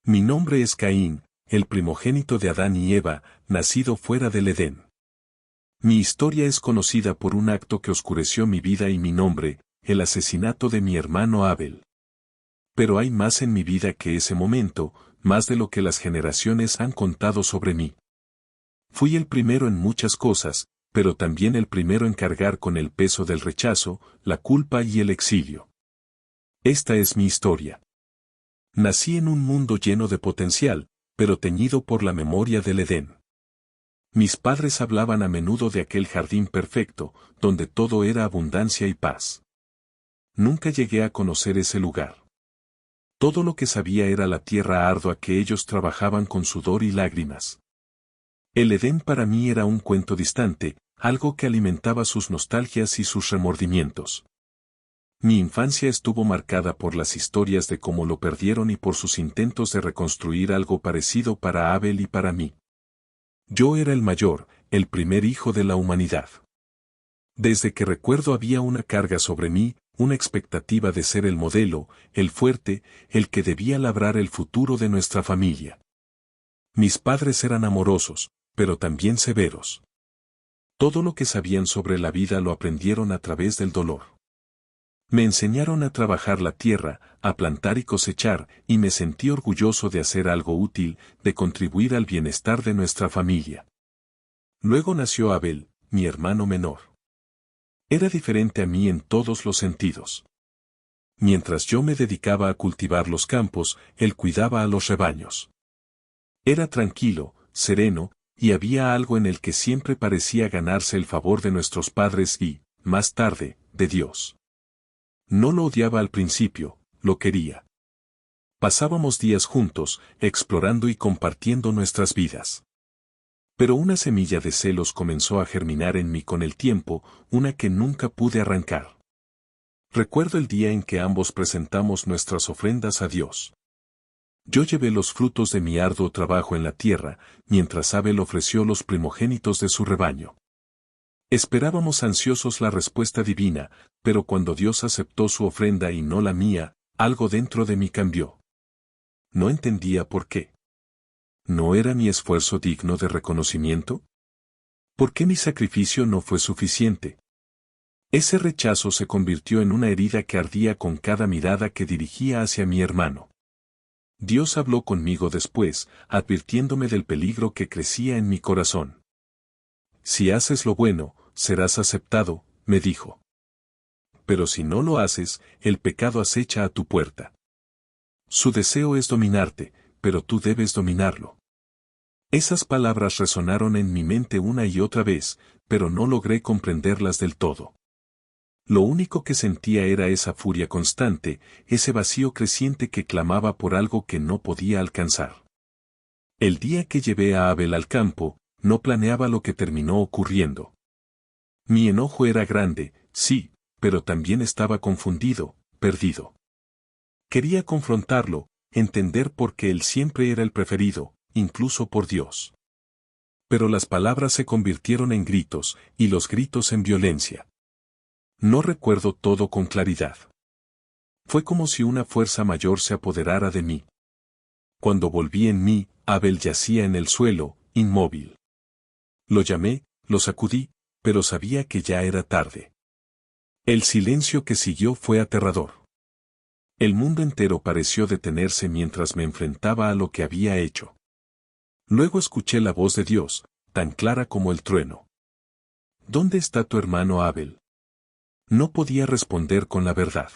Mi nombre es Caín, el primogénito de Adán y Eva, nacido fuera del Edén. Mi historia es conocida por un acto que oscureció mi vida y mi nombre, el asesinato de mi hermano Abel. Pero hay más en mi vida que ese momento, más de lo que las generaciones han contado sobre mí. Fui el primero en muchas cosas, pero también el primero en cargar con el peso del rechazo, la culpa y el exilio. Esta es mi historia. Nací en un mundo lleno de potencial, pero teñido por la memoria del Edén. Mis padres hablaban a menudo de aquel jardín perfecto, donde todo era abundancia y paz. Nunca llegué a conocer ese lugar. Todo lo que sabía era la tierra ardua que ellos trabajaban con sudor y lágrimas. El Edén para mí era un cuento distante, algo que alimentaba sus nostalgias y sus remordimientos. Mi infancia estuvo marcada por las historias de cómo lo perdieron y por sus intentos de reconstruir algo parecido para Abel y para mí. Yo era el mayor, el primer hijo de la humanidad. Desde que recuerdo había una carga sobre mí, una expectativa de ser el modelo, el fuerte, el que debía labrar el futuro de nuestra familia. Mis padres eran amorosos, pero también severos. Todo lo que sabían sobre la vida lo aprendieron a través del dolor. Me enseñaron a trabajar la tierra, a plantar y cosechar, y me sentí orgulloso de hacer algo útil, de contribuir al bienestar de nuestra familia. Luego nació Abel, mi hermano menor. Era diferente a mí en todos los sentidos. Mientras yo me dedicaba a cultivar los campos, él cuidaba a los rebaños. Era tranquilo, sereno, y había algo en él que siempre parecía ganarse el favor de nuestros padres y, más tarde, de Dios. No lo odiaba al principio, lo quería. Pasábamos días juntos, explorando y compartiendo nuestras vidas. Pero una semilla de celos comenzó a germinar en mí con el tiempo, una que nunca pude arrancar. Recuerdo el día en que ambos presentamos nuestras ofrendas a Dios. Yo llevé los frutos de mi arduo trabajo en la tierra, mientras Abel ofreció los primogénitos de su rebaño. Esperábamos ansiosos la respuesta divina, pero cuando Dios aceptó su ofrenda y no la mía, algo dentro de mí cambió. No entendía por qué. ¿No era mi esfuerzo digno de reconocimiento? ¿Por qué mi sacrificio no fue suficiente? Ese rechazo se convirtió en una herida que ardía con cada mirada que dirigía hacia mi hermano. Dios habló conmigo después, advirtiéndome del peligro que crecía en mi corazón. Si haces lo bueno, serás aceptado, me dijo. Pero si no lo haces, el pecado acecha a tu puerta. Su deseo es dominarte, pero tú debes dominarlo. Esas palabras resonaron en mi mente una y otra vez, pero no logré comprenderlas del todo. Lo único que sentía era esa furia constante, ese vacío creciente que clamaba por algo que no podía alcanzar. El día que llevé a Abel al campo, no planeaba lo que terminó ocurriendo. Mi enojo era grande, sí, pero también estaba confundido, perdido. Quería confrontarlo, entender por qué él siempre era el preferido, incluso por Dios. Pero las palabras se convirtieron en gritos, y los gritos en violencia. No recuerdo todo con claridad. Fue como si una fuerza mayor se apoderara de mí. Cuando volví en mí, Abel yacía en el suelo, inmóvil. Lo llamé, lo sacudí, pero sabía que ya era tarde. El silencio que siguió fue aterrador. El mundo entero pareció detenerse mientras me enfrentaba a lo que había hecho. Luego escuché la voz de Dios, tan clara como el trueno. ¿Dónde está tu hermano Abel? No podía responder con la verdad.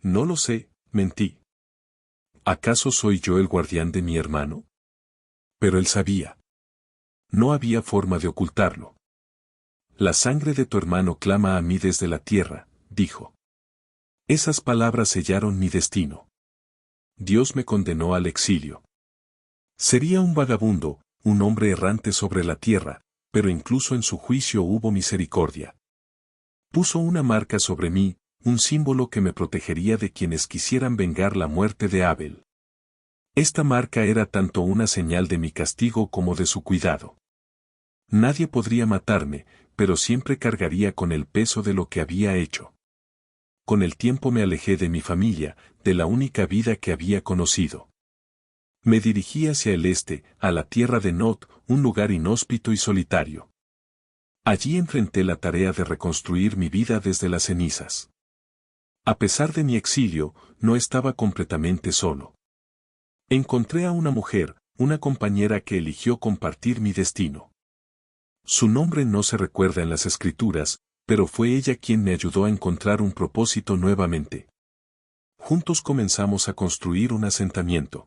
No lo sé, mentí. ¿Acaso soy yo el guardián de mi hermano? Pero él sabía. No había forma de ocultarlo. La sangre de tu hermano clama a mí desde la tierra, dijo. Esas palabras sellaron mi destino. Dios me condenó al exilio. Sería un vagabundo, un hombre errante sobre la tierra, pero incluso en su juicio hubo misericordia. Puso una marca sobre mí, un símbolo que me protegería de quienes quisieran vengar la muerte de Abel. Esta marca era tanto una señal de mi castigo como de su cuidado. Nadie podría matarme, pero siempre cargaría con el peso de lo que había hecho. Con el tiempo me alejé de mi familia, de la única vida que había conocido. Me dirigí hacia el este, a la tierra de Nod, un lugar inhóspito y solitario. Allí enfrenté la tarea de reconstruir mi vida desde las cenizas. A pesar de mi exilio, no estaba completamente solo. Encontré a una mujer, una compañera que eligió compartir mi destino. Su nombre no se recuerda en las escrituras, pero fue ella quien me ayudó a encontrar un propósito nuevamente. Juntos comenzamos a construir un asentamiento.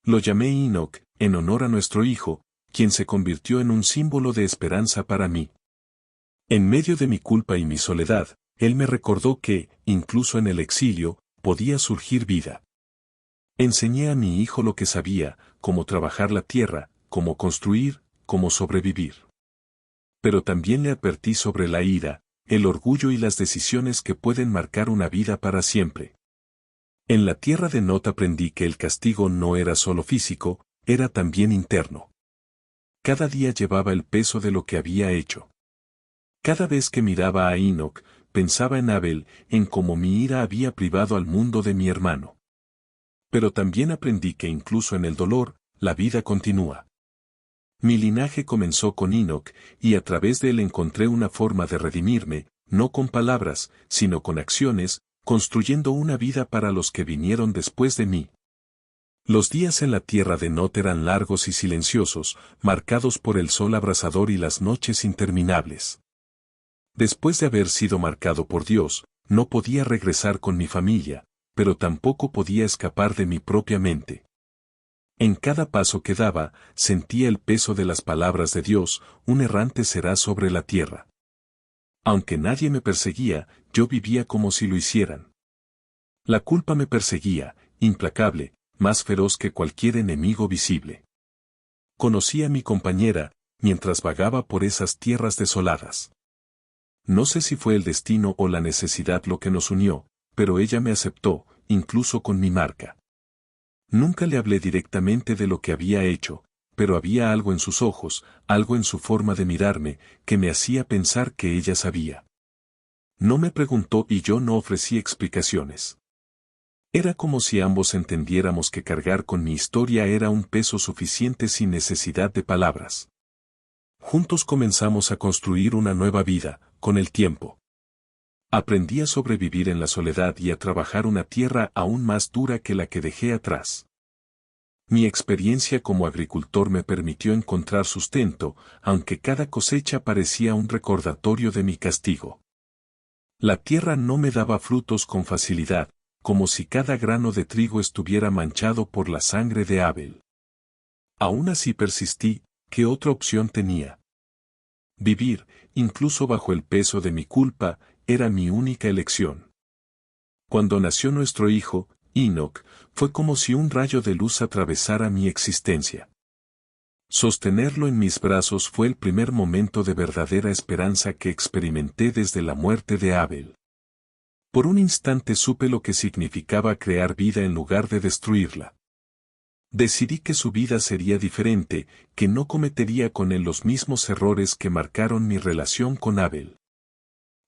Lo llamé Enoch, en honor a nuestro hijo, quien se convirtió en un símbolo de esperanza para mí. En medio de mi culpa y mi soledad, él me recordó que, incluso en el exilio, podía surgir vida. Enseñé a mi hijo lo que sabía, cómo trabajar la tierra, cómo construir, cómo sobrevivir. Pero también le advertí sobre la ira, el orgullo y las decisiones que pueden marcar una vida para siempre. En la tierra de Nod aprendí que el castigo no era solo físico, era también interno. Cada día llevaba el peso de lo que había hecho. Cada vez que miraba a Enoch, pensaba en Abel, en cómo mi ira había privado al mundo de mi hermano. Pero también aprendí que incluso en el dolor, la vida continúa. Mi linaje comenzó con Enoch, y a través de él encontré una forma de redimirme, no con palabras, sino con acciones, construyendo una vida para los que vinieron después de mí. Los días en la tierra de Nod eran largos y silenciosos, marcados por el sol abrasador y las noches interminables. Después de haber sido marcado por Dios, no podía regresar con mi familia, pero tampoco podía escapar de mi propia mente. En cada paso que daba, sentía el peso de las palabras de Dios, un errante será sobre la tierra. Aunque nadie me perseguía, yo vivía como si lo hicieran. La culpa me perseguía, implacable, más feroz que cualquier enemigo visible. Conocí a mi compañera, mientras vagaba por esas tierras desoladas. No sé si fue el destino o la necesidad lo que nos unió, pero ella me aceptó, incluso con mi marca. Nunca le hablé directamente de lo que había hecho, pero había algo en sus ojos, algo en su forma de mirarme, que me hacía pensar que ella sabía. No me preguntó y yo no ofrecí explicaciones. Era como si ambos entendiéramos que cargar con mi historia era un peso suficiente sin necesidad de palabras. Juntos comenzamos a construir una nueva vida, con el tiempo. Aprendí a sobrevivir en la soledad y a trabajar una tierra aún más dura que la que dejé atrás. Mi experiencia como agricultor me permitió encontrar sustento, aunque cada cosecha parecía un recordatorio de mi castigo. La tierra no me daba frutos con facilidad, como si cada grano de trigo estuviera manchado por la sangre de Abel. Aún así persistí, ¿qué otra opción tenía? Vivir, incluso bajo el peso de mi culpa, era mi única elección. Cuando nació nuestro hijo, Enoch, fue como si un rayo de luz atravesara mi existencia. Sostenerlo en mis brazos fue el primer momento de verdadera esperanza que experimenté desde la muerte de Abel. Por un instante supe lo que significaba crear vida en lugar de destruirla. Decidí que su vida sería diferente, que no cometería con él los mismos errores que marcaron mi relación con Abel.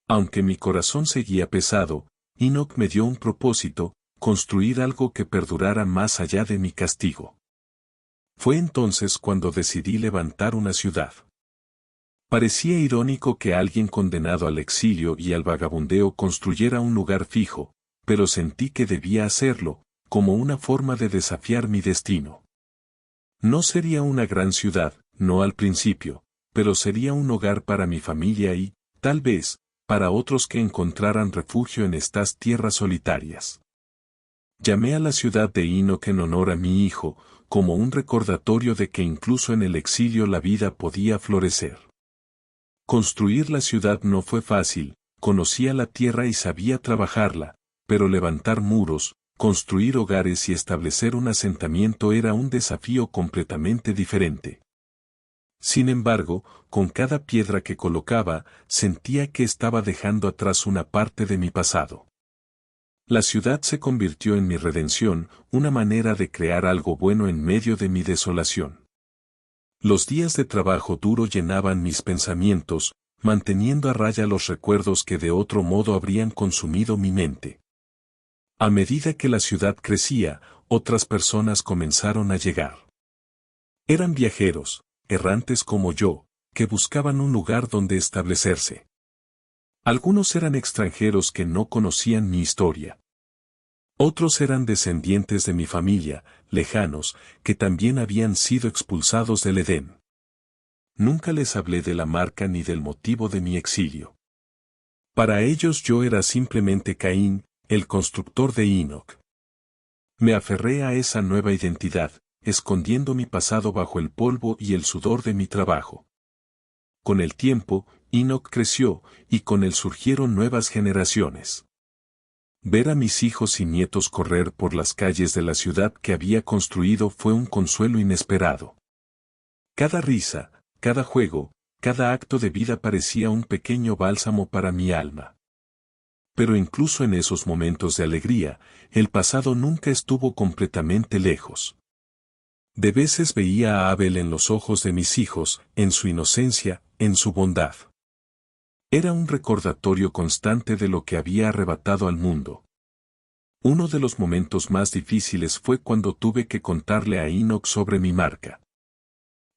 Aunque mi corazón seguía pesado, Enoch me dio un propósito, construir algo que perdurara más allá de mi castigo. Fue entonces cuando decidí levantar una ciudad. Parecía irónico que alguien condenado al exilio y al vagabundeo construyera un lugar fijo, pero sentí que debía hacerlo, como una forma de desafiar mi destino. No sería una gran ciudad, no al principio, pero sería un hogar para mi familia y, tal vez, para otros que encontraran refugio en estas tierras solitarias. Llamé a la ciudad de Enoch en honor a mi hijo, como un recordatorio de que incluso en el exilio la vida podía florecer. Construir la ciudad no fue fácil, conocía la tierra y sabía trabajarla, pero levantar muros, construir hogares y establecer un asentamiento era un desafío completamente diferente. Sin embargo, con cada piedra que colocaba, sentía que estaba dejando atrás una parte de mi pasado. La ciudad se convirtió en mi redención, una manera de crear algo bueno en medio de mi desolación. Los días de trabajo duro llenaban mis pensamientos, manteniendo a raya los recuerdos que de otro modo habrían consumido mi mente. A medida que la ciudad crecía, otras personas comenzaron a llegar. Eran viajeros, errantes como yo, que buscaban un lugar donde establecerse. Algunos eran extranjeros que no conocían mi historia. Otros eran descendientes de mi familia, lejanos, que también habían sido expulsados del Edén. Nunca les hablé de la marca ni del motivo de mi exilio. Para ellos yo era simplemente Caín, el constructor de Enoc. Me aferré a esa nueva identidad, escondiendo mi pasado bajo el polvo y el sudor de mi trabajo. Con el tiempo, Enoc creció, y con él surgieron nuevas generaciones. Ver a mis hijos y nietos correr por las calles de la ciudad que había construido fue un consuelo inesperado. Cada risa, cada juego, cada acto de vida parecía un pequeño bálsamo para mi alma. Pero incluso en esos momentos de alegría, el pasado nunca estuvo completamente lejos. De veces veía a Abel en los ojos de mis hijos, en su inocencia, en su bondad. Era un recordatorio constante de lo que había arrebatado al mundo. Uno de los momentos más difíciles fue cuando tuve que contarle a Enoc sobre mi marca.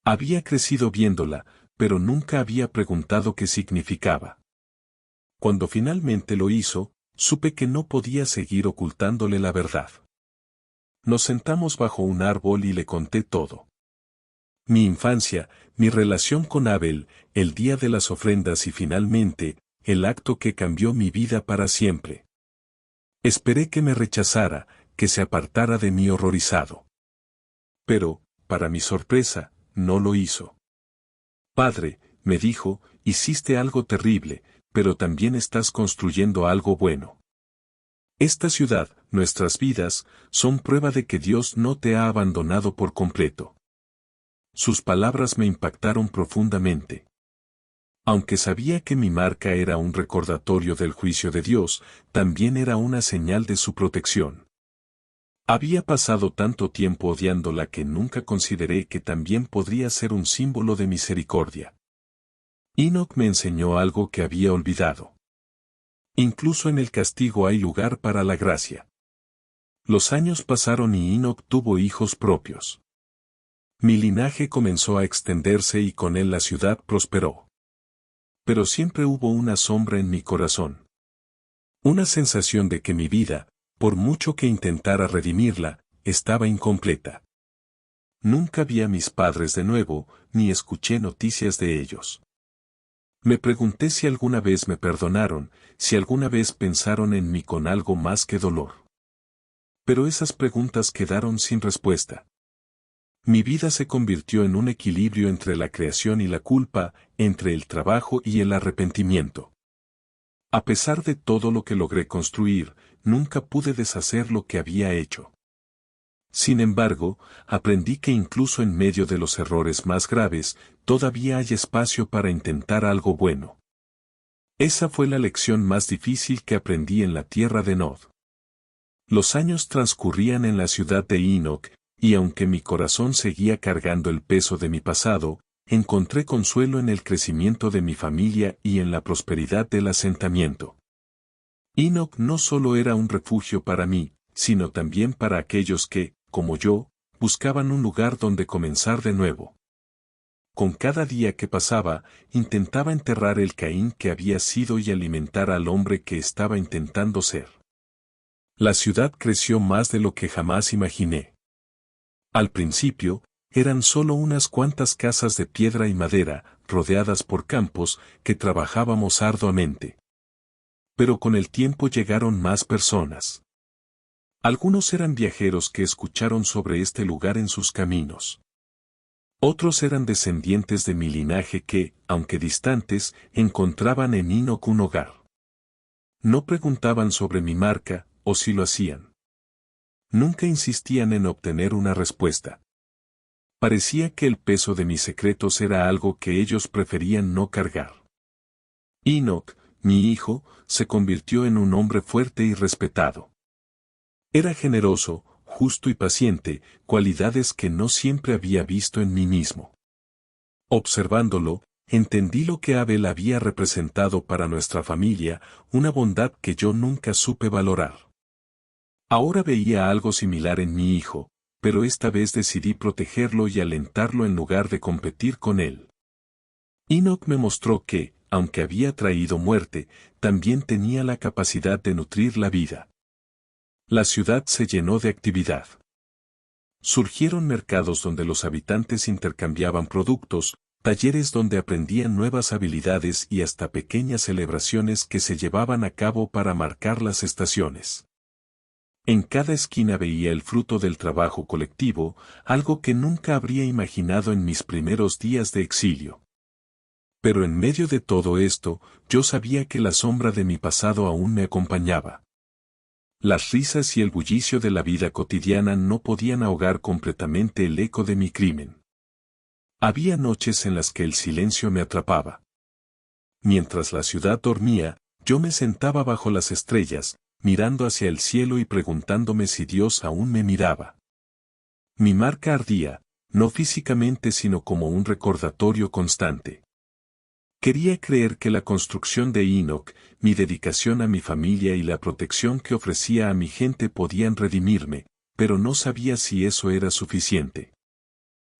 Había crecido viéndola, pero nunca había preguntado qué significaba. Cuando finalmente lo hizo, supe que no podía seguir ocultándole la verdad. Nos sentamos bajo un árbol y le conté todo. Mi infancia, mi relación con Abel, el día de las ofrendas y finalmente, el acto que cambió mi vida para siempre. Esperé que me rechazara, que se apartara de mí horrorizado. Pero, para mi sorpresa, no lo hizo. Padre, me dijo, hiciste algo terrible, pero también estás construyendo algo bueno. Esta ciudad, nuestras vidas, son prueba de que Dios no te ha abandonado por completo. Sus palabras me impactaron profundamente. Aunque sabía que mi marca era un recordatorio del juicio de Dios, también era una señal de su protección. Había pasado tanto tiempo odiándola que nunca consideré que también podría ser un símbolo de misericordia. Enoc me enseñó algo que había olvidado. Incluso en el castigo hay lugar para la gracia. Los años pasaron y Enoc tuvo hijos propios. Mi linaje comenzó a extenderse y con él la ciudad prosperó. Pero siempre hubo una sombra en mi corazón. Una sensación de que mi vida, por mucho que intentara redimirla, estaba incompleta. Nunca vi a mis padres de nuevo, ni escuché noticias de ellos. Me pregunté si alguna vez me perdonaron, si alguna vez pensaron en mí con algo más que dolor. Pero esas preguntas quedaron sin respuesta. Mi vida se convirtió en un equilibrio entre la creación y la culpa, entre el trabajo y el arrepentimiento. A pesar de todo lo que logré construir, nunca pude deshacer lo que había hecho. Sin embargo, aprendí que incluso en medio de los errores más graves, todavía hay espacio para intentar algo bueno. Esa fue la lección más difícil que aprendí en la tierra de Nod. Los años transcurrían en la ciudad de Enoc, y aunque mi corazón seguía cargando el peso de mi pasado, encontré consuelo en el crecimiento de mi familia y en la prosperidad del asentamiento. Enoc no solo era un refugio para mí, sino también para aquellos que, como yo, buscaban un lugar donde comenzar de nuevo. Con cada día que pasaba, intentaba enterrar el Caín que había sido y alimentar al hombre que estaba intentando ser. La ciudad creció más de lo que jamás imaginé. Al principio, eran solo unas cuantas casas de piedra y madera, rodeadas por campos, que trabajábamos arduamente. Pero con el tiempo llegaron más personas. Algunos eran viajeros que escucharon sobre este lugar en sus caminos. Otros eran descendientes de mi linaje que, aunque distantes, encontraban en Enoc un hogar. No preguntaban sobre mi marca, o si lo hacían. Nunca insistían en obtener una respuesta. Parecía que el peso de mis secretos era algo que ellos preferían no cargar. Enoc, mi hijo, se convirtió en un hombre fuerte y respetado. Era generoso, justo y paciente, cualidades que no siempre había visto en mí mismo. Observándolo, entendí lo que Abel había representado para nuestra familia, una bondad que yo nunca supe valorar. Ahora veía algo similar en mi hijo, pero esta vez decidí protegerlo y alentarlo en lugar de competir con él. Enoch me mostró que, aunque había traído muerte, también tenía la capacidad de nutrir la vida. La ciudad se llenó de actividad. Surgieron mercados donde los habitantes intercambiaban productos, talleres donde aprendían nuevas habilidades y hasta pequeñas celebraciones que se llevaban a cabo para marcar las estaciones. En cada esquina veía el fruto del trabajo colectivo, algo que nunca habría imaginado en mis primeros días de exilio. Pero en medio de todo esto, yo sabía que la sombra de mi pasado aún me acompañaba. Las risas y el bullicio de la vida cotidiana no podían ahogar completamente el eco de mi crimen. Había noches en las que el silencio me atrapaba. Mientras la ciudad dormía, yo me sentaba bajo las estrellas, mirando hacia el cielo y preguntándome si Dios aún me miraba. Mi marca ardía, no físicamente sino como un recordatorio constante. Quería creer que la construcción de Enoch, mi dedicación a mi familia y la protección que ofrecía a mi gente podían redimirme, pero no sabía si eso era suficiente.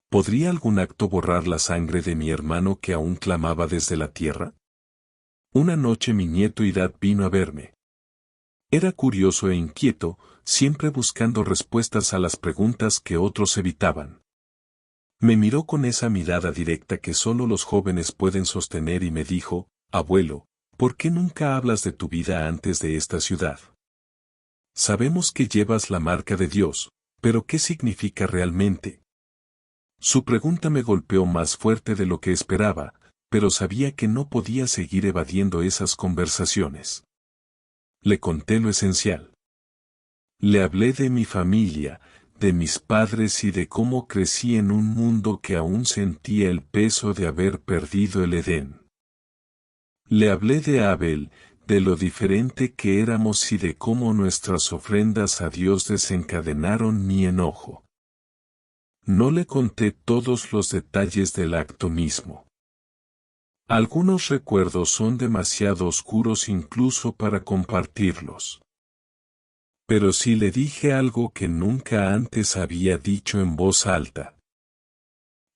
¿Podría algún acto borrar la sangre de mi hermano que aún clamaba desde la tierra? Una noche mi nieto Irad vino a verme. Era curioso e inquieto, siempre buscando respuestas a las preguntas que otros evitaban. Me miró con esa mirada directa que solo los jóvenes pueden sostener y me dijo, abuelo, ¿por qué nunca hablas de tu vida antes de esta ciudad? Sabemos que llevas la marca de Dios, pero ¿qué significa realmente? Su pregunta me golpeó más fuerte de lo que esperaba, pero sabía que no podía seguir evadiendo esas conversaciones. Le conté lo esencial. Le hablé de mi familia, de mis padres y de cómo crecí en un mundo que aún sentía el peso de haber perdido el Edén. Le hablé de Abel, de lo diferente que éramos y de cómo nuestras ofrendas a Dios desencadenaron mi enojo. No le conté todos los detalles del acto mismo. Algunos recuerdos son demasiado oscuros incluso para compartirlos. Pero sí le dije algo que nunca antes había dicho en voz alta.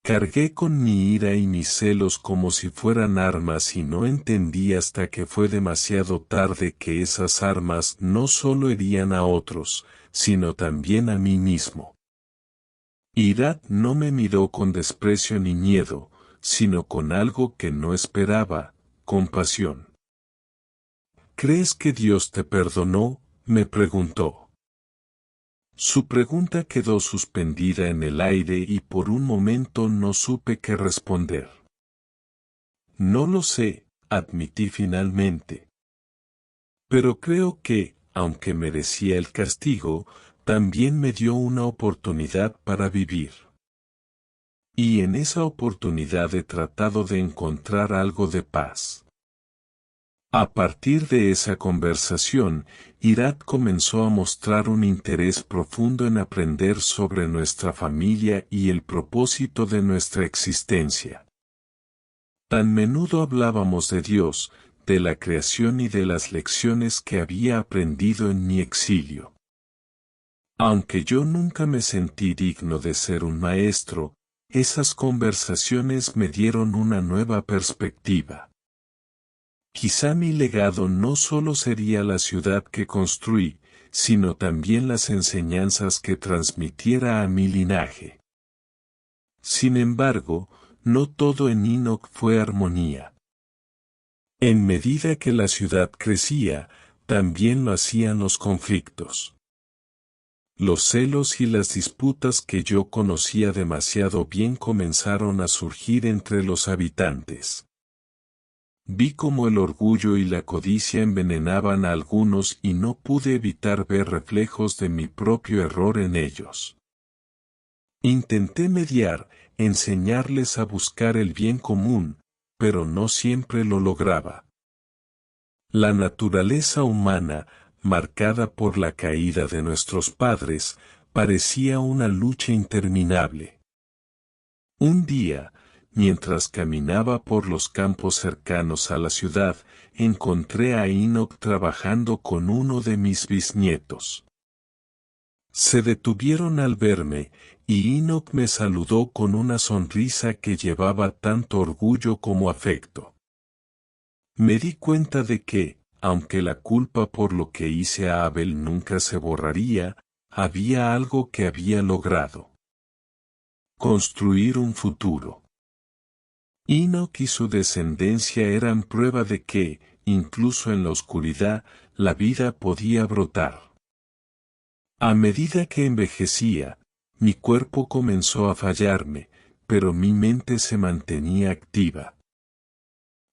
Cargué con mi ira y mis celos como si fueran armas y no entendí hasta que fue demasiado tarde que esas armas no solo herían a otros, sino también a mí mismo. Irad no me miró con desprecio ni miedo, sino con algo que no esperaba, compasión. ¿Crees que Dios te perdonó?, me preguntó. Su pregunta quedó suspendida en el aire y por un momento no supe qué responder. No lo sé, admití finalmente. Pero creo que, aunque merecía el castigo, también me dio una oportunidad para vivir. Y en esa oportunidad he tratado de encontrar algo de paz. A partir de esa conversación, Irad comenzó a mostrar un interés profundo en aprender sobre nuestra familia y el propósito de nuestra existencia. Tan menudo hablábamos de Dios, de la creación y de las lecciones que había aprendido en mi exilio. Aunque yo nunca me sentí digno de ser un maestro, esas conversaciones me dieron una nueva perspectiva. Quizá mi legado no solo sería la ciudad que construí, sino también las enseñanzas que transmitiera a mi linaje. Sin embargo, no todo en Enoch fue armonía. En medida que la ciudad crecía, también lo hacían los conflictos. Los celos y las disputas que yo conocía demasiado bien comenzaron a surgir entre los habitantes. Vi cómo el orgullo y la codicia envenenaban a algunos y no pude evitar ver reflejos de mi propio error en ellos. Intenté mediar, enseñarles a buscar el bien común, pero no siempre lo lograba. La naturaleza humana, marcada por la caída de nuestros padres, parecía una lucha interminable. Un día, mientras caminaba por los campos cercanos a la ciudad, encontré a Enoch trabajando con uno de mis bisnietos. Se detuvieron al verme, y Enoc me saludó con una sonrisa que llevaba tanto orgullo como afecto. Me di cuenta de que, aunque la culpa por lo que hice a Abel nunca se borraría, había algo que había logrado. Construir un futuro. Enoc y su descendencia eran prueba de que, incluso en la oscuridad, la vida podía brotar. A medida que envejecía, mi cuerpo comenzó a fallarme, pero mi mente se mantenía activa.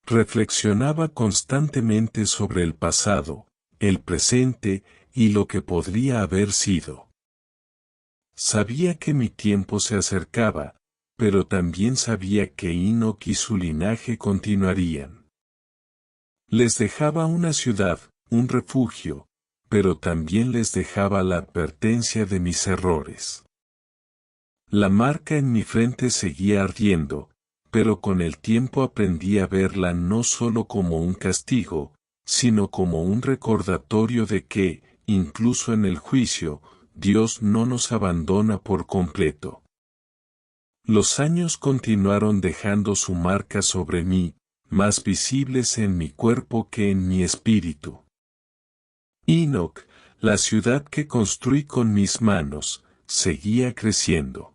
Reflexionaba constantemente sobre el pasado, el presente y lo que podría haber sido. Sabía que mi tiempo se acercaba, pero también sabía que Enoc y su linaje continuarían. Les dejaba una ciudad, un refugio, pero también les dejaba la advertencia de mis errores. La marca en mi frente seguía ardiendo, pero con el tiempo aprendí a verla no solo como un castigo, sino como un recordatorio de que, incluso en el juicio, Dios no nos abandona por completo. Los años continuaron dejando su marca sobre mí, más visibles en mi cuerpo que en mi espíritu. Enoc, la ciudad que construí con mis manos, seguía creciendo.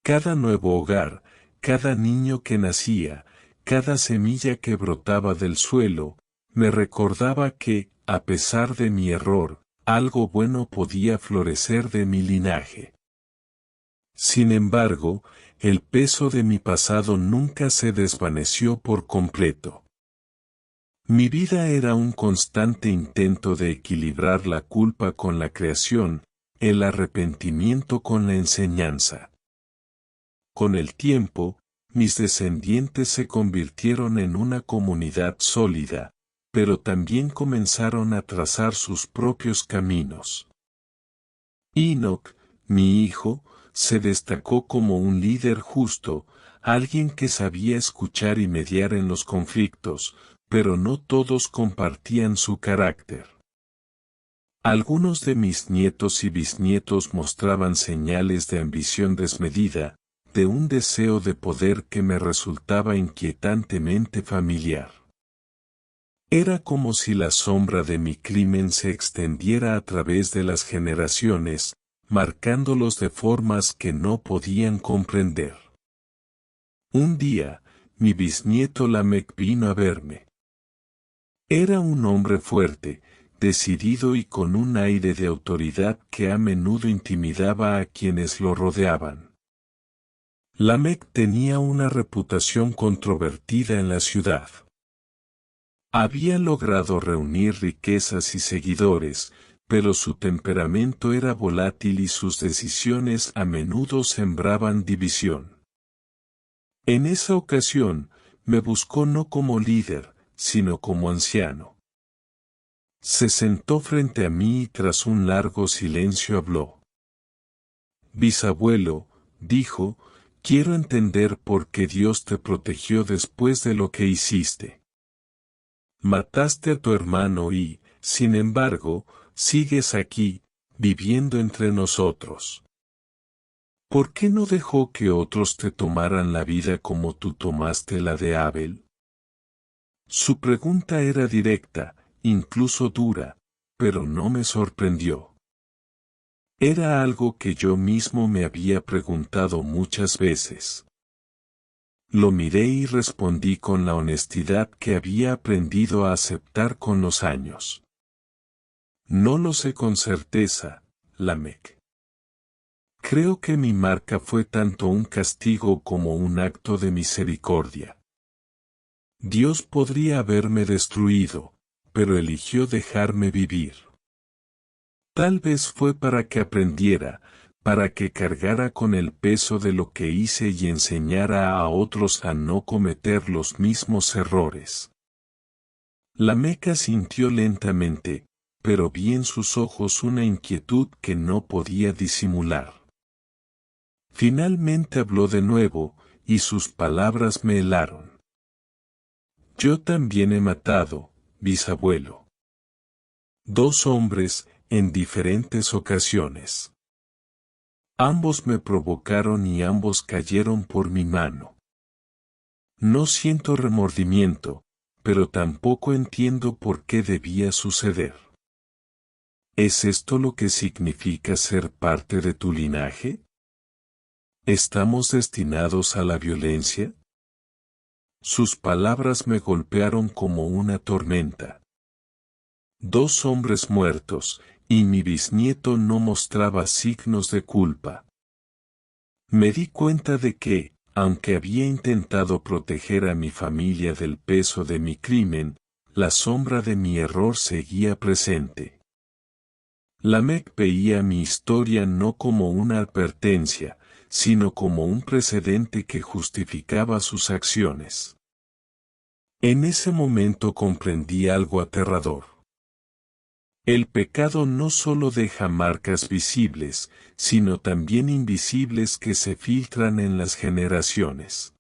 Cada nuevo hogar, cada niño que nacía, cada semilla que brotaba del suelo, me recordaba que, a pesar de mi error, algo bueno podía florecer de mi linaje. Sin embargo, el peso de mi pasado nunca se desvaneció por completo. Mi vida era un constante intento de equilibrar la culpa con la creación, el arrepentimiento con la enseñanza. Con el tiempo, mis descendientes se convirtieron en una comunidad sólida, pero también comenzaron a trazar sus propios caminos. Enoc, mi hijo, se destacó como un líder justo, alguien que sabía escuchar y mediar en los conflictos, pero no todos compartían su carácter. Algunos de mis nietos y bisnietos mostraban señales de ambición desmedida, de un deseo de poder que me resultaba inquietantemente familiar. Era como si la sombra de mi crimen se extendiera a través de las generaciones, marcándolos de formas que no podían comprender. Un día, mi bisnieto Lamec vino a verme. Era un hombre fuerte, decidido y con un aire de autoridad que a menudo intimidaba a quienes lo rodeaban. Lamec tenía una reputación controvertida en la ciudad. Había logrado reunir riquezas y seguidores, pero su temperamento era volátil y sus decisiones a menudo sembraban división. En esa ocasión, me buscó no como líder, sino como anciano. Se sentó frente a mí y tras un largo silencio habló. Bisabuelo, dijo, quiero entender por qué Dios te protegió después de lo que hiciste. Mataste a tu hermano y, sin embargo, sigues aquí, viviendo entre nosotros. ¿Por qué no dejó que otros te tomaran la vida como tú tomaste la de Abel? Su pregunta era directa, incluso dura, pero no me sorprendió. Era algo que yo mismo me había preguntado muchas veces. Lo miré y respondí con la honestidad que había aprendido a aceptar con los años. No lo sé con certeza, Lamec. Creo que mi marca fue tanto un castigo como un acto de misericordia. Dios podría haberme destruido, pero eligió dejarme vivir. Tal vez fue para que aprendiera, para que cargara con el peso de lo que hice y enseñara a otros a no cometer los mismos errores. Lamec sintió lentamente, pero vi en sus ojos una inquietud que no podía disimular. Finalmente habló de nuevo, y sus palabras me helaron. Yo también he matado, bisabuelo. 2 hombres, en diferentes ocasiones. Ambos me provocaron y ambos cayeron por mi mano. No siento remordimiento, pero tampoco entiendo por qué debía suceder. ¿Es esto lo que significa ser parte de tu linaje? ¿Estamos destinados a la violencia? Sus palabras me golpearon como una tormenta. 2 hombres muertos, y mi bisnieto no mostraba signos de culpa. Me di cuenta de que, aunque había intentado proteger a mi familia del peso de mi crimen, la sombra de mi error seguía presente. Lamec veía mi historia no como una advertencia, sino como un precedente que justificaba sus acciones. En ese momento comprendí algo aterrador. El pecado no solo deja marcas visibles, sino también invisibles que se filtran en las generaciones.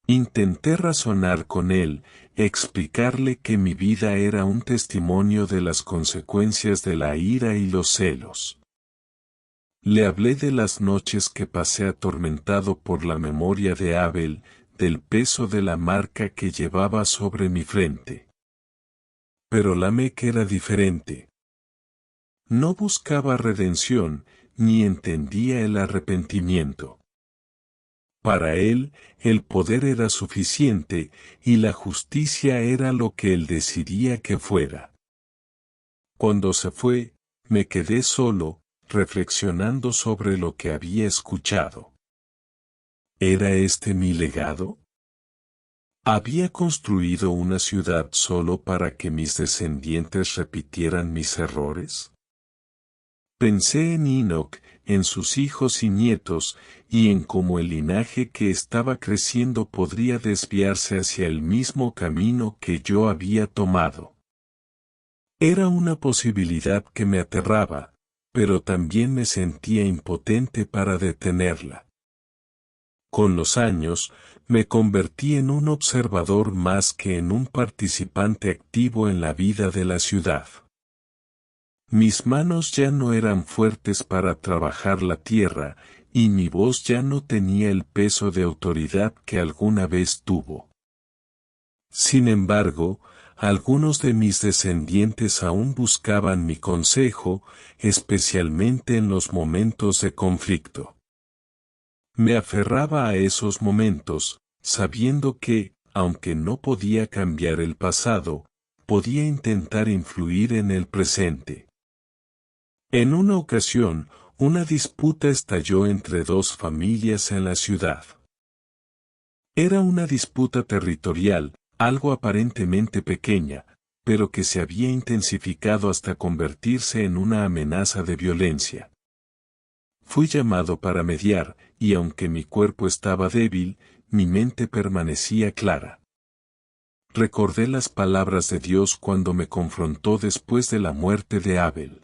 Intenté razonar con él, explicarle que mi vida era un testimonio de las consecuencias de la ira y los celos. Le hablé de las noches que pasé atormentado por la memoria de Abel, del peso de la marca que llevaba sobre mi frente. Pero Lamec era diferente. No buscaba redención, ni entendía el arrepentimiento. Para él, el poder era suficiente, y la justicia era lo que él decidía que fuera. Cuando se fue, me quedé solo, reflexionando sobre lo que había escuchado. ¿Era este mi legado? ¿Había construido una ciudad solo para que mis descendientes repitieran mis errores? Pensé en Enoch, en sus hijos y nietos, y en cómo el linaje que estaba creciendo podría desviarse hacia el mismo camino que yo había tomado. Era una posibilidad que me aterraba, pero también me sentía impotente para detenerla. Con los años, me convertí en un observador más que en un participante activo en la vida de la ciudad. Mis manos ya no eran fuertes para trabajar la tierra, y mi voz ya no tenía el peso de autoridad que alguna vez tuvo. Sin embargo, algunos de mis descendientes aún buscaban mi consejo, especialmente en los momentos de conflicto. Me aferraba a esos momentos, sabiendo que, aunque no podía cambiar el pasado, podía intentar influir en el presente. En una ocasión, una disputa estalló entre 2 familias en la ciudad. Era una disputa territorial, algo aparentemente pequeña, pero que se había intensificado hasta convertirse en una amenaza de violencia. Fui llamado para mediar, y aunque mi cuerpo estaba débil, mi mente permanecía clara. Recordé las palabras de Dios cuando me confrontó después de la muerte de Abel.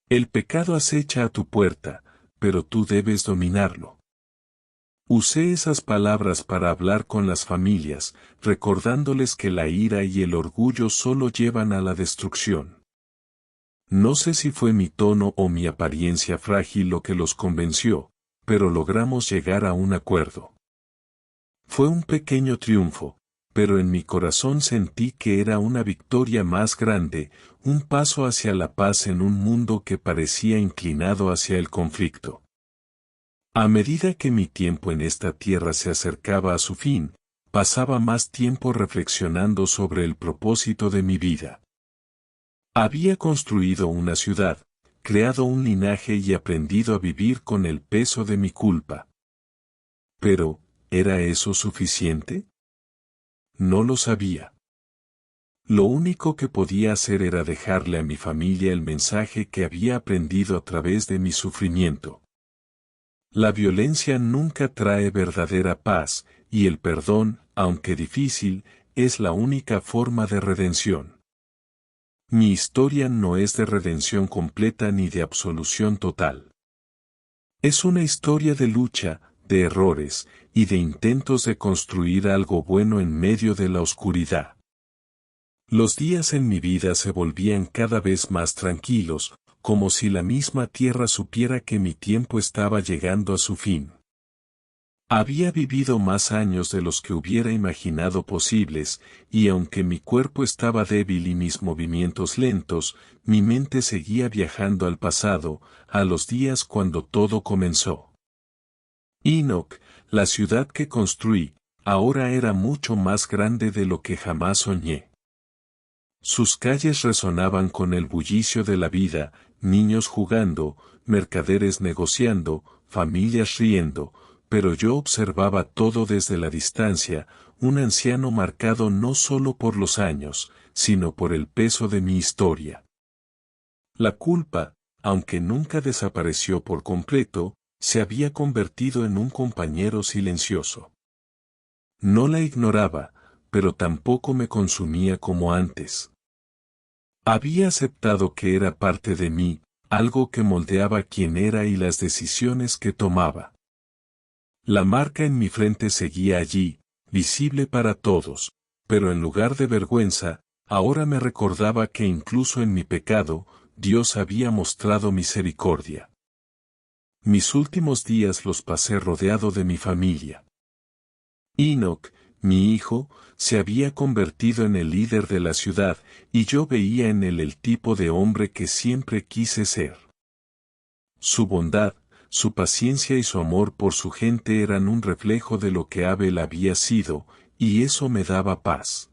El pecado acecha a tu puerta, pero tú debes dominarlo. Usé esas palabras para hablar con las familias, recordándoles que la ira y el orgullo solo llevan a la destrucción. No sé si fue mi tono o mi apariencia frágil lo que los convenció, pero logramos llegar a un acuerdo. Fue un pequeño triunfo, pero en mi corazón sentí que era una victoria más grande, un paso hacia la paz en un mundo que parecía inclinado hacia el conflicto. A medida que mi tiempo en esta tierra se acercaba a su fin, pasaba más tiempo reflexionando sobre el propósito de mi vida. Había construido una ciudad, creado un linaje y aprendido a vivir con el peso de mi culpa. Pero, ¿era eso suficiente? No lo sabía. Lo único que podía hacer era dejarle a mi familia el mensaje que había aprendido a través de mi sufrimiento. La violencia nunca trae verdadera paz, y el perdón, aunque difícil, es la única forma de redención. Mi historia no es de redención completa ni de absolución total. Es una historia de lucha, de errores, y de intentos de construir algo bueno en medio de la oscuridad. Los días en mi vida se volvían cada vez más tranquilos, como si la misma tierra supiera que mi tiempo estaba llegando a su fin. Había vivido más años de los que hubiera imaginado posibles, y aunque mi cuerpo estaba débil y mis movimientos lentos, mi mente seguía viajando al pasado, a los días cuando todo comenzó. Enoch, la ciudad que construí, ahora era mucho más grande de lo que jamás soñé. Sus calles resonaban con el bullicio de la vida, niños jugando, mercaderes negociando, familias riendo, pero yo observaba todo desde la distancia, un anciano marcado no solo por los años, sino por el peso de mi historia. La culpa, aunque nunca desapareció por completo, se había convertido en un compañero silencioso. No la ignoraba, pero tampoco me consumía como antes. Había aceptado que era parte de mí, algo que moldeaba quién era y las decisiones que tomaba. La marca en mi frente seguía allí, visible para todos, pero en lugar de vergüenza, ahora me recordaba que incluso en mi pecado, Dios había mostrado misericordia. Mis últimos días los pasé rodeado de mi familia. Enoch, mi hijo, se había convertido en el líder de la ciudad, y yo veía en él el tipo de hombre que siempre quise ser. Su bondad, su paciencia y su amor por su gente eran un reflejo de lo que Abel había sido, y eso me daba paz.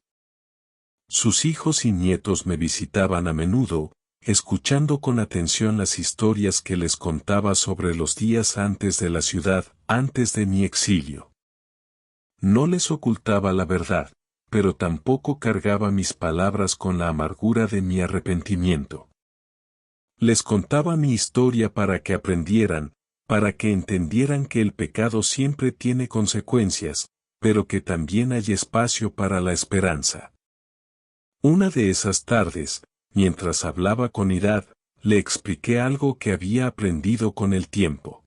Sus hijos y nietos me visitaban a menudo, escuchando con atención las historias que les contaba sobre los días antes de la ciudad, antes de mi exilio. No les ocultaba la verdad, pero tampoco cargaba mis palabras con la amargura de mi arrepentimiento. Les contaba mi historia para que aprendieran, para que entendieran que el pecado siempre tiene consecuencias, pero que también hay espacio para la esperanza. Una de esas tardes, mientras hablaba con Irad, le expliqué algo que había aprendido con el tiempo.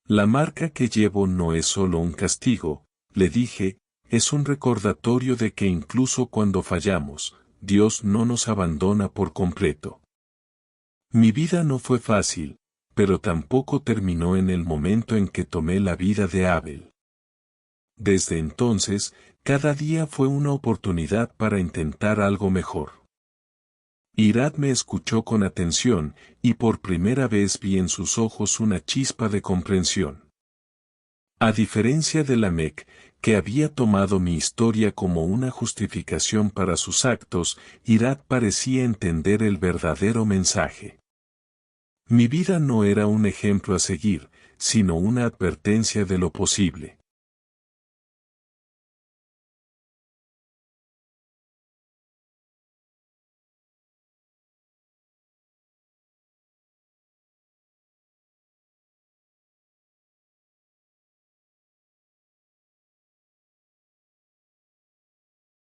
La marca que llevo no es solo un castigo, le dije, es un recordatorio de que incluso cuando fallamos, Dios no nos abandona por completo. Mi vida no fue fácil, pero tampoco terminó en el momento en que tomé la vida de Abel. Desde entonces, cada día fue una oportunidad para intentar algo mejor. Irad me escuchó con atención, y por primera vez vi en sus ojos una chispa de comprensión. A diferencia de Lamec, que había tomado mi historia como una justificación para sus actos, Irad parecía entender el verdadero mensaje. Mi vida no era un ejemplo a seguir, sino una advertencia de lo posible.